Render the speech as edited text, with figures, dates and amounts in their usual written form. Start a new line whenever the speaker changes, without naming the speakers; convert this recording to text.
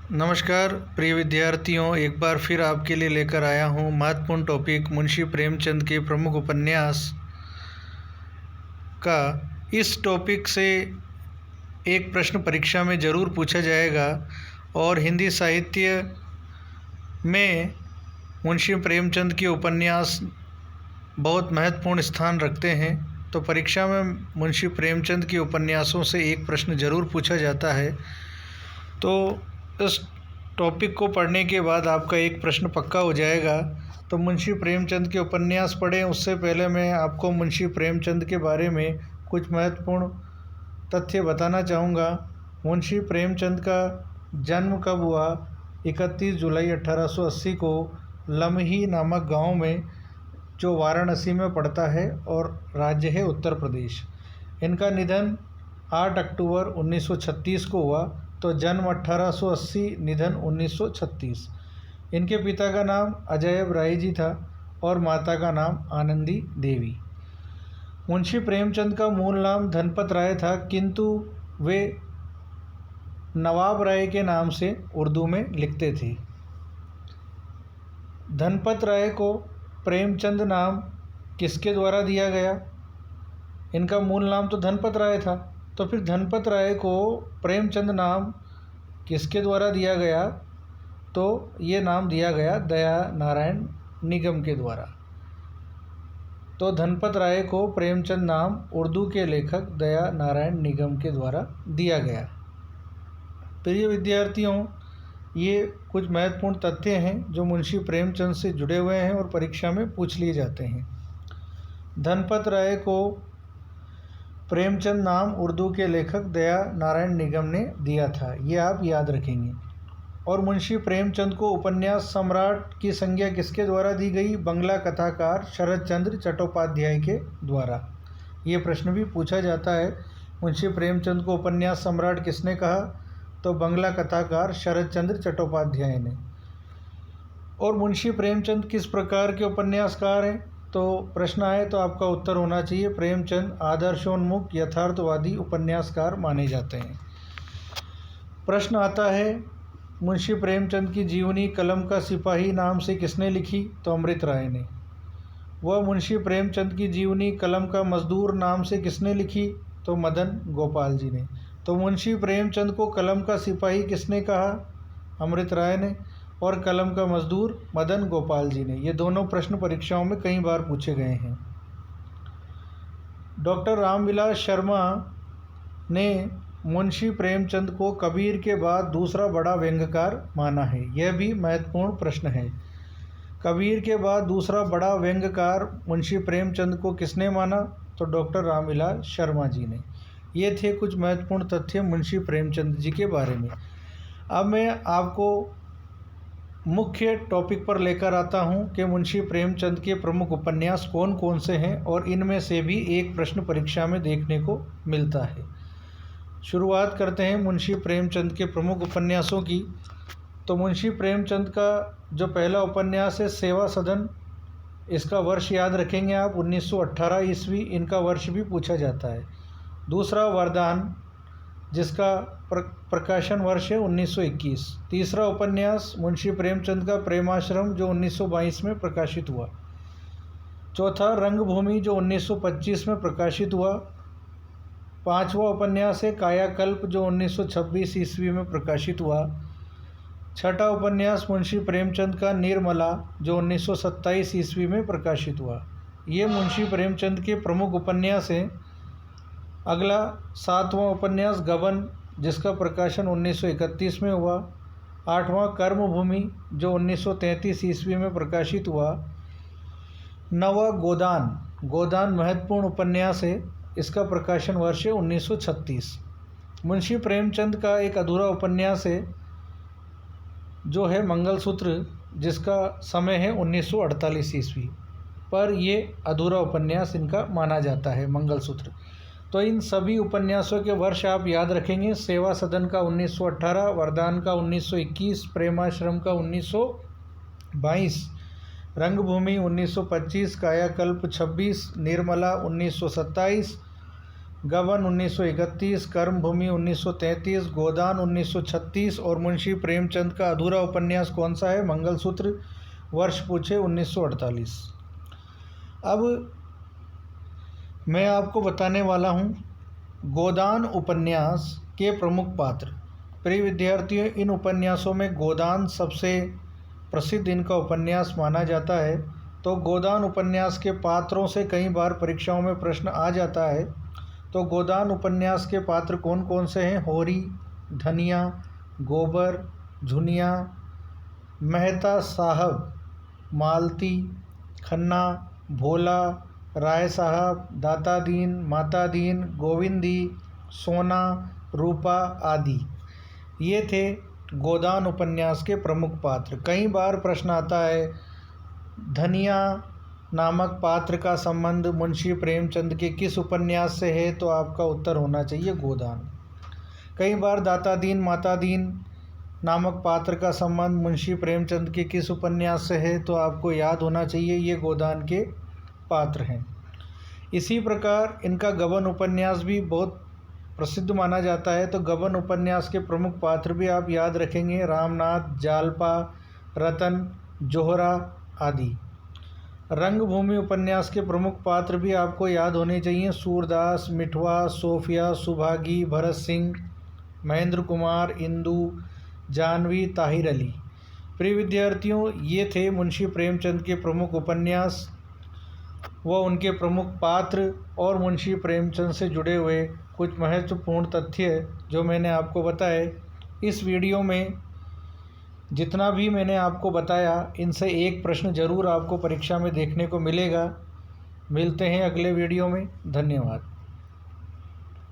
नमस्कार प्रिय विद्यार्थियों, एक बार फिर आपके लिए लेकर आया हूँ महत्वपूर्ण टॉपिक मुंशी प्रेमचंद के प्रमुख उपन्यास का। इस टॉपिक से एक प्रश्न परीक्षा में ज़रूर पूछा जाएगा और हिंदी साहित्य में मुंशी प्रेमचंद के उपन्यास बहुत महत्वपूर्ण स्थान रखते हैं। तो परीक्षा में मुंशी प्रेमचंद के उपन्यासों से एक प्रश्न ज़रूर पूछा जाता है। तो इस टॉपिक को पढ़ने के बाद आपका एक प्रश्न पक्का हो जाएगा। तो मुंशी प्रेमचंद के उपन्यास पढ़ें उससे पहले मैं आपको मुंशी प्रेमचंद के बारे में कुछ महत्वपूर्ण तथ्य बताना चाहूँगा। मुंशी प्रेमचंद का जन्म कब हुआ? 31 जुलाई 1880 को लम्ही नामक गांव में, जो वाराणसी में पड़ता है और राज्य है उत्तर प्रदेश। इनका निधन 8 अक्टूबर 1936 को हुआ। तो जन्म 1880, निधन 1936। इनके पिता का नाम अजय राय जी था और माता का नाम आनंदी देवी। मुंशी प्रेमचंद का मूल नाम धनपत राय था, किंतु वे नवाब राय के नाम से उर्दू में लिखते थे। धनपत राय को प्रेमचंद नाम किसके द्वारा दिया गया? इनका मूल नाम तो धनपत राय था, तो फिर धनपत राय को प्रेमचंद नाम किसके द्वारा दिया गया? तो ये नाम दिया गया दया नारायण निगम के द्वारा। तो धनपत राय को प्रेमचंद नाम उर्दू के लेखक दया नारायण निगम के द्वारा दिया गया। प्रिय विद्यार्थियों, ये कुछ महत्वपूर्ण तथ्य हैं जो मुंशी प्रेमचंद से जुड़े हुए हैं और परीक्षा में पूछ लिए जाते हैं। धनपत राय को प्रेमचंद नाम उर्दू के लेखक दया नारायण निगम ने दिया था, ये आप याद रखेंगे। और मुंशी प्रेमचंद को उपन्यास सम्राट की संज्ञा किसके द्वारा दी गई? बंगला कथाकार शरद चंद्र चट्टोपाध्याय के द्वारा। ये प्रश्न भी पूछा जाता है, मुंशी प्रेमचंद को उपन्यास सम्राट किसने कहा? तो बंगला कथाकार शरद चंद्र चट्टोपाध्याय ने। और मुंशी प्रेमचंद किस प्रकार के उपन्यासकार हैं? तो प्रश्न आए तो आपका उत्तर होना चाहिए प्रेमचंद आदर्शोन्मुख यथार्थवादी उपन्यासकार माने जाते हैं। प्रश्न आता है, मुंशी प्रेमचंद की जीवनी कलम का सिपाही नाम से किसने लिखी? तो अमृत राय ने। वह मुंशी प्रेमचंद की जीवनी कलम का मजदूर नाम से किसने लिखी? तो मदन गोपाल जी ने। तो मुंशी प्रेमचंद को कलम का सिपाही किसने कहा? अमृत राय ने। और कलम का मजदूर मदन गोपाल जी ने। ये दोनों प्रश्न परीक्षाओं में कई बार पूछे गए हैं। डॉक्टर रामविलास शर्मा ने मुंशी प्रेमचंद को कबीर के बाद दूसरा बड़ा व्यंग्यकार माना है। यह भी महत्वपूर्ण प्रश्न है। कबीर के बाद दूसरा बड़ा व्यंग्यकार मुंशी प्रेमचंद को किसने माना? तो डॉक्टर रामविलास शर्मा जी ने। ये थे कुछ महत्वपूर्ण तथ्य मुंशी प्रेमचंद जी के बारे में। अब मैं आपको मुख्य टॉपिक पर लेकर आता हूं कि मुंशी प्रेमचंद के प्रमुख उपन्यास कौन कौन से हैं और इनमें से भी एक प्रश्न परीक्षा में देखने को मिलता है। शुरुआत करते हैं मुंशी प्रेमचंद के प्रमुख उपन्यासों की। तो मुंशी प्रेमचंद का जो पहला उपन्यास है सेवा सदन, इसका वर्ष याद रखेंगे आप 1918 ईस्वी, इनका वर्ष भी पूछा जाता है। दूसरा वरदान, जिसका प्रकाशन वर्ष है 1921। तीसरा उपन्यास मुंशी प्रेमचंद का प्रेमाश्रम, जो 1922 में प्रकाशित हुआ। चौथा रंगभूमि, जो 1925 में प्रकाशित हुआ। पांचवा उपन्यास है कायाकल्प, जो 1926 ईस्वी में प्रकाशित हुआ। छठा उपन्यास मुंशी प्रेमचंद का निर्मला, जो 1927 ईस्वी में प्रकाशित हुआ। ये मुंशी प्रेमचंद के प्रमुख उपन्यास हैं। अगला सातवां उपन्यास गबन, जिसका प्रकाशन 1931 में हुआ। आठवां कर्मभूमि, जो 1933 ईस्वी में प्रकाशित हुआ। नवा गोदान, गोदान महत्वपूर्ण उपन्यास है, इसका प्रकाशन वर्ष है 1936। मुंशी प्रेमचंद का एक अधूरा उपन्यास है जो है मंगलसूत्र, जिसका समय है 1948 ईस्वी, पर ये अधूरा उपन्यास इनका माना जाता है मंगलसूत्र। तो इन सभी उपन्यासों के वर्ष आप याद रखेंगे। सेवा सदन का 1918, वरदान का 1921, प्रेमाश्रम का 1922, रंगभूमि 1925, कायाकल्प 26, निर्मला 1927, गबन 1931, कर्मभूमि 1933, गोदान 1936 और मुंशी प्रेमचंद का अधूरा उपन्यास कौन सा है? मंगलसूत्र। वर्ष पूछे 1948। अब मैं आपको बताने वाला हूँ गोदान उपन्यास के प्रमुख पात्र। प्रिय विद्यार्थियों, इन उपन्यासों में गोदान सबसे प्रसिद्ध इनका उपन्यास माना जाता है। तो गोदान उपन्यास के पात्रों से कई बार परीक्षाओं में प्रश्न आ जाता है। तो गोदान उपन्यास के पात्र कौन कौन से हैं? होरी, धनिया, गोबर, झुनिया, मेहता साहब, मालती, खन्ना, भोला, राय साहब, दाता दीन, माता दीन, गोविंदी, सोना, रूपा आदि। ये थे गोदान उपन्यास के प्रमुख पात्र। कई बार प्रश्न आता है धनिया नामक पात्र का संबंध मुंशी प्रेमचंद के किस उपन्यास से है? तो आपका उत्तर होना चाहिए गोदान। कई बार दाता दीन माता दीन नामक पात्र का संबंध मुंशी प्रेमचंद के किस उपन्यास से है? तो आपको याद होना चाहिए ये गोदान के पात्र हैं। इसी प्रकार इनका गबन उपन्यास भी बहुत प्रसिद्ध माना जाता है। तो गबन उपन्यास के प्रमुख पात्र भी आप याद रखेंगे, रामनाथ, जालपा, रतन, जोहरा आदि। रंगभूमि उपन्यास के प्रमुख पात्र भी आपको याद होने चाहिए, सूरदास, मिठवा, सोफिया, सुभागी, भरत सिंह, महेंद्र कुमार, इंदू, जानवी, ताहिर अली। प्रिय विद्यार्थियों, ये थे मुंशी प्रेमचंद के प्रमुख उपन्यास व उनके प्रमुख पात्र और मुंशी प्रेमचंद से जुड़े हुए कुछ महत्वपूर्ण तथ्य जो मैंने आपको बताए। इस वीडियो में जितना भी मैंने आपको बताया, इनसे एक प्रश्न जरूर आपको परीक्षा में देखने को मिलेगा। मिलते हैं अगले वीडियो में। धन्यवाद।